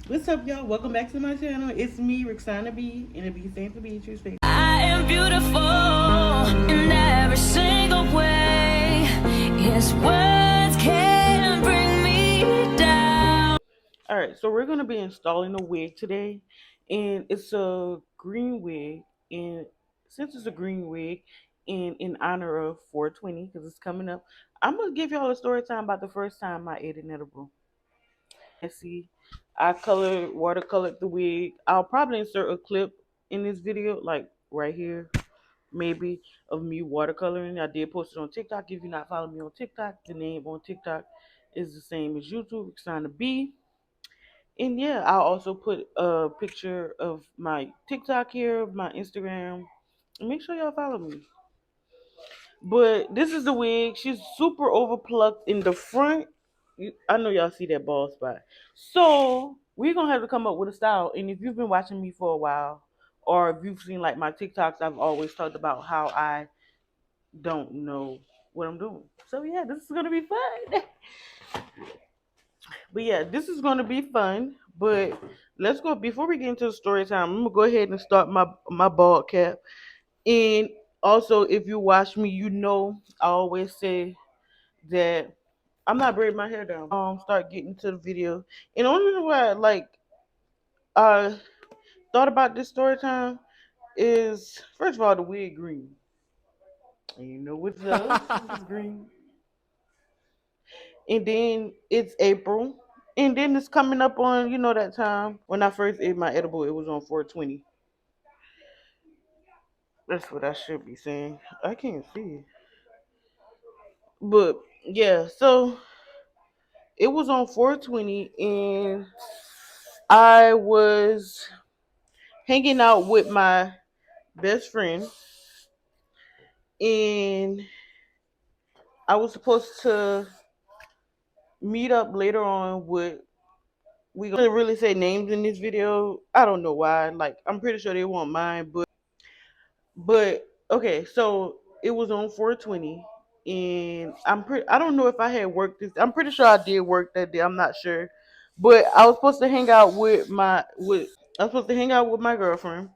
What's up, y'all? Welcome back to my channel. It's me, Roxana B, and it be same to be true space. I am beautiful in every single way. His words can bring me down. Alright, so we're gonna be installing a wig today, and it's a green wig. And since it's a green wig, and in honor of 420, because it's coming up, I'm gonna give y'all a story time about the first time I ate an edible. See, I watercolored the wig. I'll probably insert a clip in this video, like right here, maybe, of me watercoloring. I did post it on TikTok. If you're not following me on TikTok, the name on TikTok is the same as YouTube. It's trying to be. And yeah, I'll also put a picture of my TikTok here, my Instagram. And make sure y'all follow me. But this is the wig. She's super overplucked in the front. I know y'all see that bald spot. So we're gonna have to come up with a style. And if you've been watching me for a while, or if you've seen like my TikToks, I've always talked about how I don't know what I'm doing. So yeah, this is gonna be fun. But yeah, this is gonna be fun. But let's go before we get into the story time. I'm gonna go ahead and start my bald cap. And also, if you watch me, you know I always say that I'm not braiding my hair down. Start getting to the video. And the only reason why I thought about this story time is, first of all, the wig green. And you know what's up? It's green. And then it's April. And then it's coming up on, that time when I first ate my edible, it was on 420. That's what I should be saying. I can't see. But yeah, so it was on 420, and I was hanging out with my best friend, and I was supposed to meet up later on with, we gonna really say names in this video. I don't know why. Like, I'm pretty sure they won't mind, but okay, so it was on 420, and I don't know if I had worked this. I'm pretty sure I did work that day. I'm not sure, but I was supposed to hang out with my girlfriend.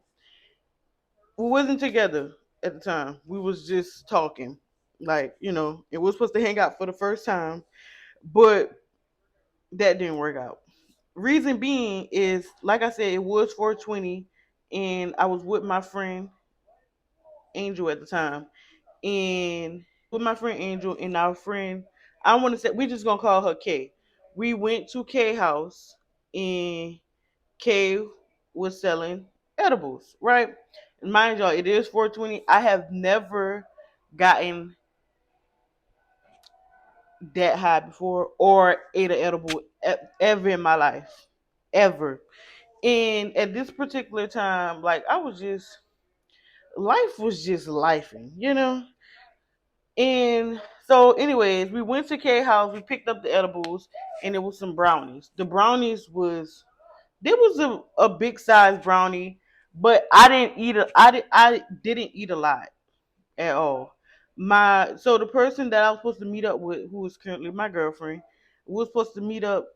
We wasn't together at the time. We was just talking. Like, it was supposed to hang out for the first time, but that didn't work out. Reason being is, like I said, it was 420, and I was with my friend Angel at the time, and with my friend Angel and our friend, I want to say we just gonna call her Kay. We went to Kay house, and Kay was selling edibles, right? And mind y'all, it is 420. I have never gotten that high before or ate an edible ever in my life, ever. And at this particular time, like, life was just lifing. And so, anyways, we went to K house. We picked up the edibles, and it was some brownies. The brownies was there was a big size brownie, but I didn't eat a lot at all. The person that I was supposed to meet up with, who is currently my girlfriend, we was supposed to meet up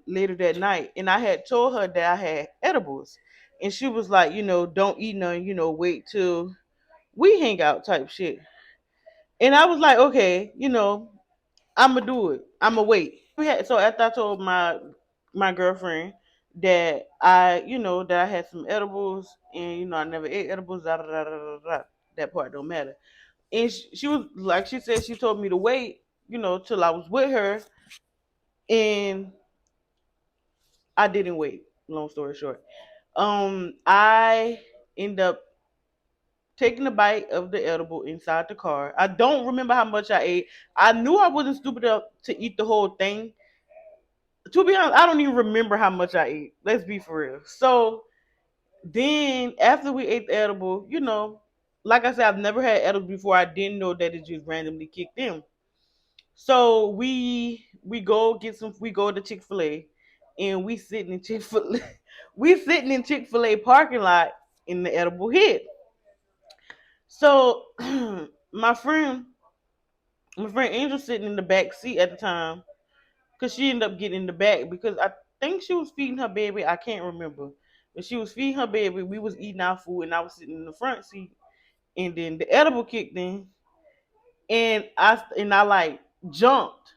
later that night, and I had told her that I had edibles, and she was like, don't eat none, wait till we hang out type shit. And I was like, okay, I'ma do it. I'ma wait. So after I told my girlfriend that I had some edibles, and I never ate edibles, da da da da da da. That part don't matter. And she was like, she said she told me to wait, till I was with her, and I didn't wait. Long story short, I end up taking a bite of the edible inside the car. I don't remember how much I ate. I knew I wasn't stupid enough to eat the whole thing. To be honest, I don't even remember how much I ate. Let's be for real. So then after we ate the edible, like I said, I've never had edible before. I didn't know that it just randomly kicked in. So we go to Chick-fil-A, and we sitting in Chick-fil-A we sitting in Chick-fil-A parking lot, in the edible hit. So my friend my friend Angel sitting in the back seat at the time, because she ended up getting in the back, because think she was feeding her baby. I can't remember. But she was feeding her baby. We was eating our food and I was sitting in the front seat. And then the edible kicked in and I like jumped.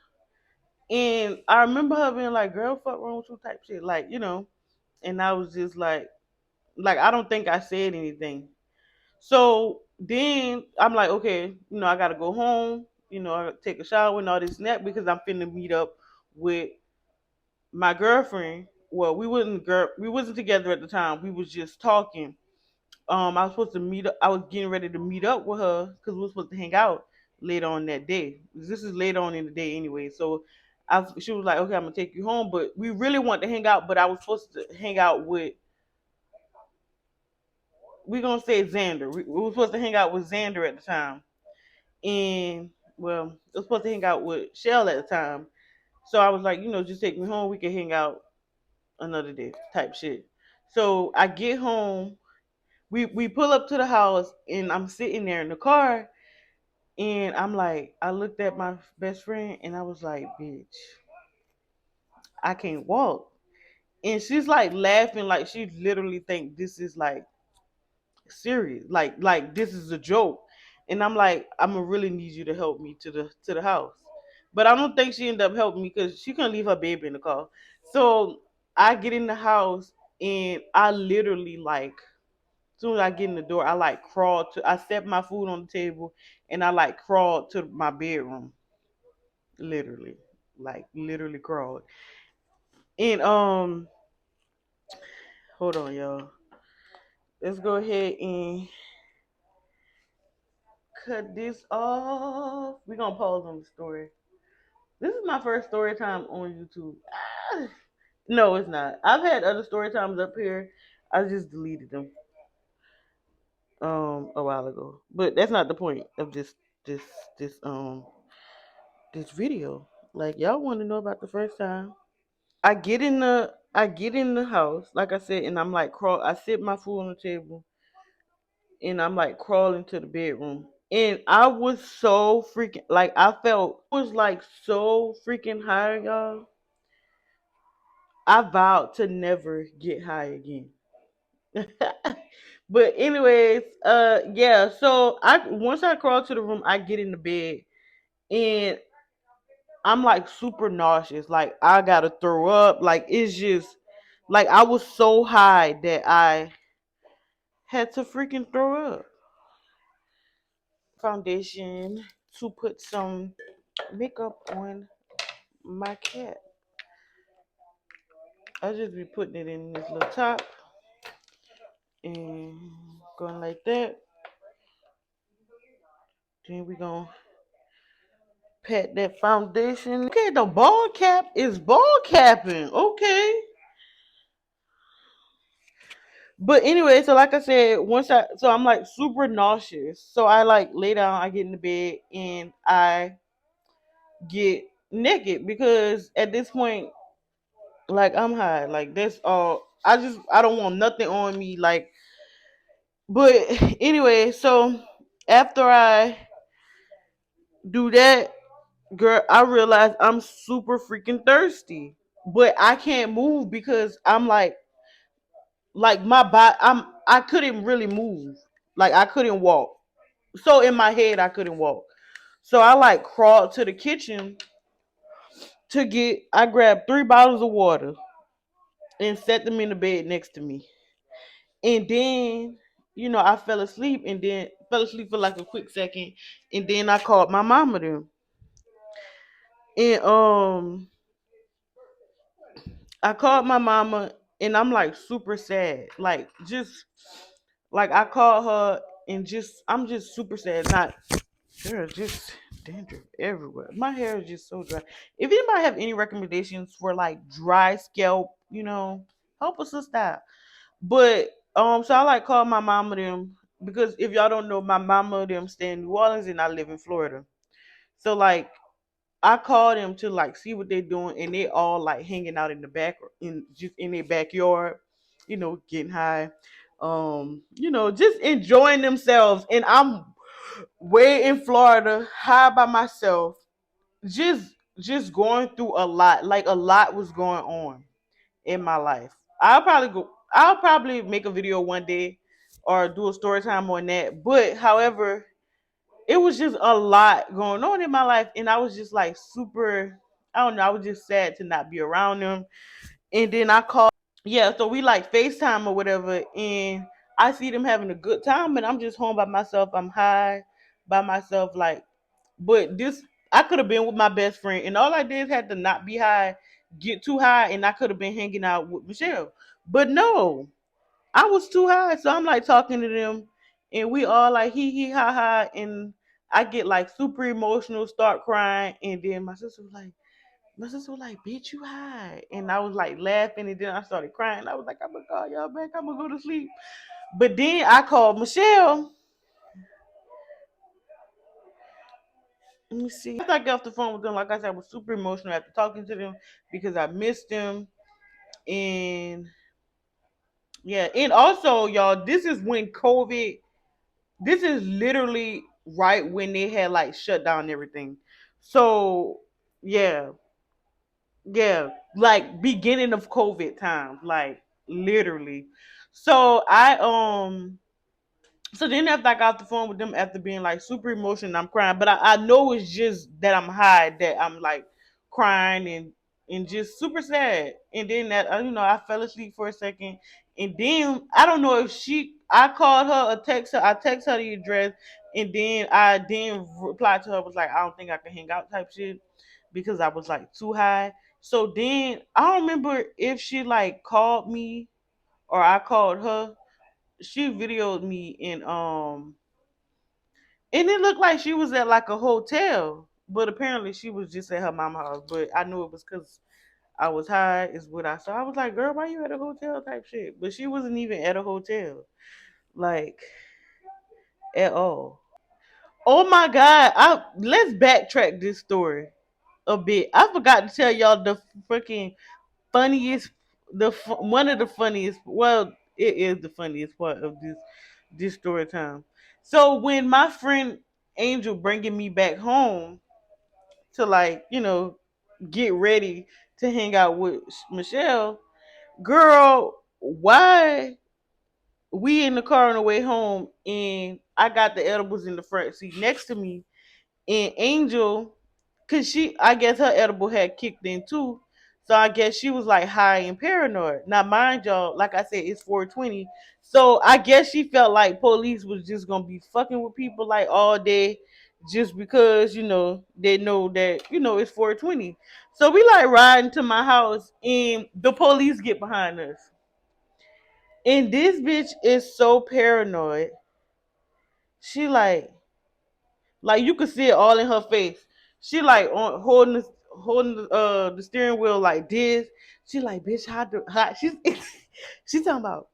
And I remember her being like, girl, fuck wrong with you type shit. Like, and I was just like I don't think I said anything. So then I'm like, okay, I gotta go home, I gotta take a shower and all this and that because I'm finna meet up with my girlfriend. Well, we wasn't together at the time. We was just talking. I was supposed to meet up. I was getting ready to meet up with her because we were supposed to hang out later on that day. This is later on in the day anyway. So she was like, okay, I'm gonna take you home, but we really want to hang out. But I was supposed to hang out with, we gonna say Xander. We were supposed to hang out with Xander at the time, and well, I was supposed to hang out with Shell at the time. So I was like, just take me home. We can hang out another day, type shit. So I get home. We pull up to the house, and I'm sitting there in the car, and I'm like, I looked at my best friend, and I was like, bitch, I can't walk. And she's like laughing, like she literally think this is like serious, like this is a joke. And I'm like, I'm gonna really need you to help me to the house. But I don't think she ended up helping me because she couldn't leave her baby in the car. So I get in the house and I literally like, as soon as I get in the door, I like crawled to, I set my food on the table and I like crawled to my bedroom. Literally. Like literally crawled. And hold on y'all. Let's go ahead and cut this off. We're gonna pause on the story. This is my first story time on YouTube. Ah, no, it's not. I've had other story times up here. I just deleted them a while ago. But that's not the point of this this this video. Like y'all want to know about the first time. I get in the house, like I said, and I'm like I sit my food on the table and I'm like crawling to the bedroom. And I was so freaking like I was like so freaking high, y'all. I vowed to never get high again. But anyways, yeah, so I once I crawl to the room, I get in the bed and I'm like super nauseous. Like I gotta throw up. Like it's just like I was so high that I had to freaking throw up. Foundation to put some makeup on my cat. I just be putting it in this little top and going like that. Then we gonna pat that foundation. Okay, the ball cap is ball capping. Okay. But anyway, so like I said, so I'm like super nauseous. So I like lay down, I get in the bed and I get naked because at this point, like I'm high. Like that's all I don't want nothing on me. Like but anyway, so after I do that, girl, I realize I'm super freaking thirsty. But I can't move because I'm like my body I couldn't really move. Like I couldn't walk. So in my head I couldn't walk. So I like crawled to the kitchen I grabbed 3 bottles of water and set them in the bed next to me. And then, I fell asleep for like a quick second. And then I called my mama them. And I called my mama and I'm like super sad. Like just like I called her and I'm just super sad. Not there's just dandruff everywhere. My hair is just so dry. If anybody have any recommendations for like dry scalp, help us out. But so I like called my mama them because if y'all don't know, my mama them stay in New Orleans and I live in Florida. So like I called them to like see what they're doing and they all like hanging out in the back in just in their backyard, getting high. Just enjoying themselves. And I'm way in Florida, high by myself, just going through a lot. Like a lot was going on. in my life. I'll probably make a video one day or do a story time on that. But however, it was just a lot going on in my life, and I was just like super. I don't know. I was just sad to not be around them. And then I called. Yeah, so we like FaceTime or whatever, and I see them having a good time, and I'm just home by myself. I'm high by myself, like. But this, I could have been with my best friend, and all I did is had to not be high, get too high, and I could have been hanging out with Michelle. But no, I was too high, so I'm like talking to them, and we all like hee hee ha ha, and I get like super emotional, start crying, and then my sister was like, bitch, you high. And I was like laughing, and then I started crying. I was like, I'm gonna call y'all back, I'm gonna go to sleep. But then I called Michelle. Let me see. After I got off the phone with them, like I said, I was super emotional after talking to them because I missed them. And yeah, and also, y'all, this is when COVID, this is literally right when they had like shut down everything. So yeah, yeah, like beginning of COVID time, like literally. So so then after I got off the phone with them after being like super emotional, I'm crying. But I know it's just that I'm high, that I'm like crying and just super sad. And then that I fell asleep for a second. And then I don't know if I called her or text her. I text her the address, and then I then replied to her was like, I don't think I can hang out type shit because I was like too high. So then I don't remember if she like called me or I called her. She videoed me and it looked like she was at like a hotel, but apparently she was just at her mama's house. But I knew it was because I was high, is what I saw. I was like, girl, why you at a hotel type shit? But she wasn't even at a hotel, like at all. Oh my god! Let's backtrack this story a bit. I forgot to tell y'all the freaking funniest, one of the funniest. Well, it is the funniest part of this story time. So when my friend Angel bringing me back home to like get ready to hang out with Michelle, girl, why we in the car on the way home and I got the edibles in the front seat next to me, and Angel, cause I guess her edible had kicked in too. So I guess she was like high and paranoid. Now, mind y'all, like I said, it's 420. So I guess she felt like police was just gonna be fucking with people like all day, just because they know that it's 420. So we like riding to my house, and the police get behind us, and this bitch is so paranoid. She like you could see it all in her face. She like on holding the steering wheel like this. She like, bitch, hide. She's talking about,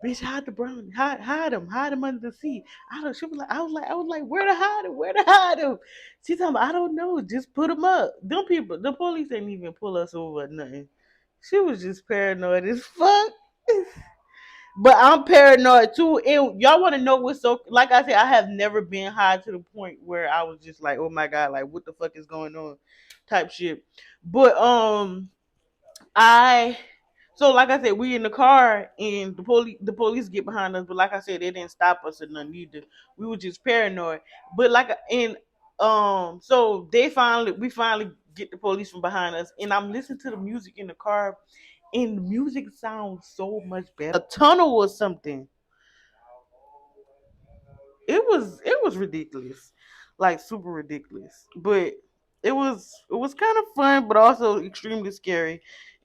bitch, hide the brown, hide him under the seat. I don't. She was like, I was like, where to hide him? Where to hide him? She talking about, I don't know, just put him up. Them people, the police ain't even pull us over or nothing. She was just paranoid as fuck. But I'm paranoid too. And y'all want to know what's so? Like I said, I have never been high to the point where I was just like, oh my god, like what the fuck is going on, type shit. But I so like I said, we in the car and the police get behind us. But like I said, they didn't stop us or nothing either. We were just paranoid. But so we finally get the police from behind us, and I'm listening to the music in the car, and the music sounds so much better. A tunnel or something. It was ridiculous, like super ridiculous. But it was kind of fun, but also extremely scary.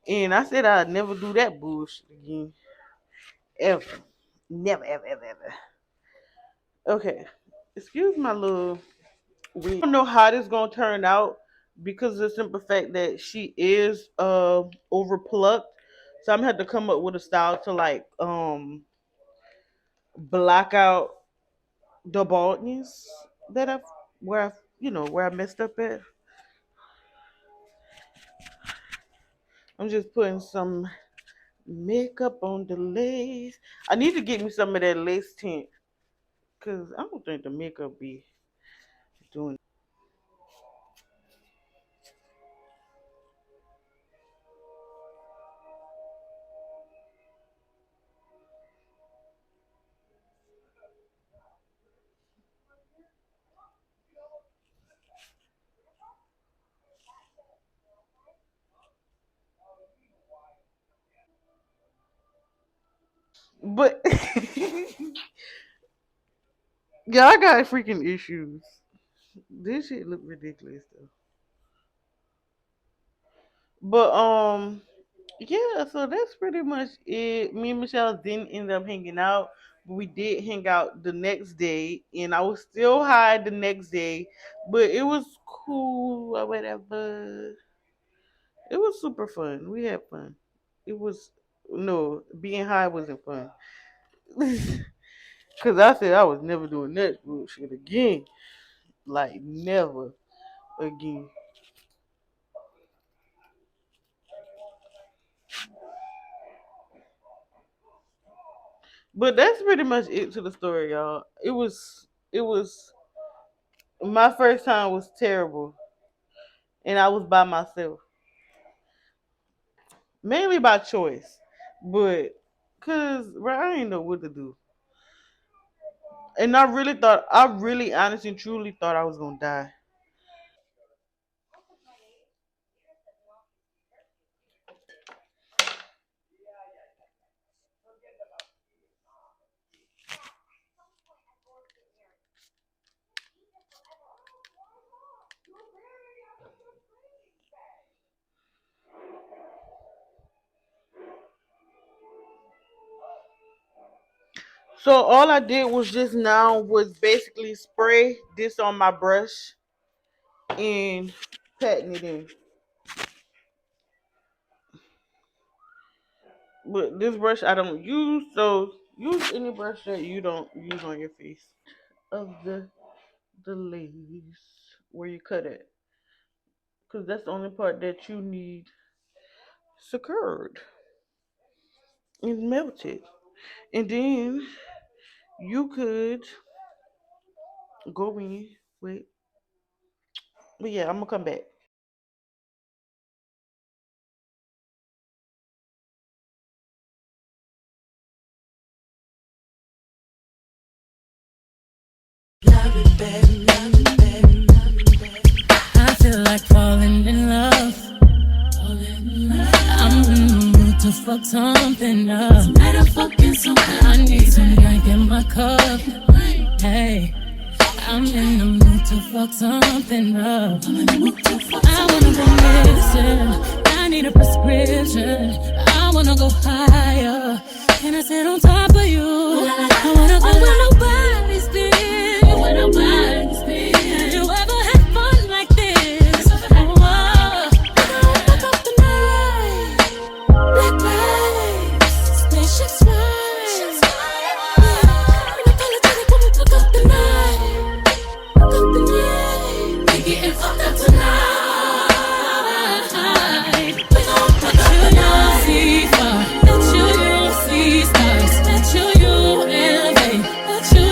And I said I'd never do that bullshit again, ever, never, ever, ever, ever. Okay, excuse my little wig. I don't know how this gonna turn out because of the simple fact that she is overplucked. So I'm gonna have to come up with a style to like block out the baldness that where I messed up at. I'm just putting some makeup on the lace. I need to get me some of that lace tint because I don't think the makeup be doing. But yeah, I got freaking issues. This shit look ridiculous though. But yeah, so that's pretty much it. Me and Michelle didn't end up hanging out, but we did hang out the next day, and I was still high the next day, but it was cool or whatever. It was super fun. We had fun. It was no being high wasn't fun. Cause I said I was never doing that bullshit again. Like never again. But that's pretty much it to the story, y'all. It was my first time was terrible, and I was by myself, mainly by choice, but cause bro, I didn't know what to do, and I really, honestly, and truly thought I was gonna die. So all I did was just now was basically spray this on my brush and patting it in. But this brush I don't use, so use any brush that you don't use on your face. Of the lace where you cut it, because that's the only part that you need secured and melted. And then you could go in. Wait, but yeah, I'm gonna come back. I feel like falling in love. I'm in the mood to fuck something up. I need some drink in my cup. Hey, I'm in the mood to fuck something up. I wanna go missing. I need a prescription. I wanna go higher. Can I sit on top of you? I wanna go where nobody's been. Where nobody's been. Have you ever had fun like this? Oh, fuck up the night. Black lights, spaceships fly. Unapologetic when we fuck up the night. Fuck up the night. We getting fucked up tonight. We gon' fuck up the night. See far. Bet you see stars. Bet you elevate. Bet you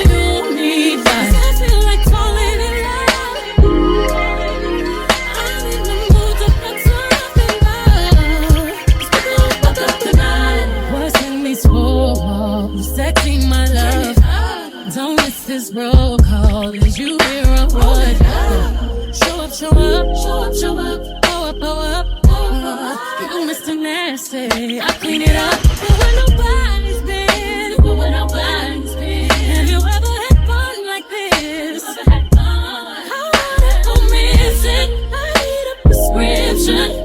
need life. I feel like falling in love. I'm in the mood to fuck something up. We gon' fuck up the night. What's in these walls? Sexy, my love. Don't miss this roll call. Is you here or what? Show up, show up, show up, show up. Blow up, blow up. You Mr. Nasty, I clean it up. But where nobody's been. But where nobody's been. Have you ever had fun like this? I wanna go missing. I need a prescription.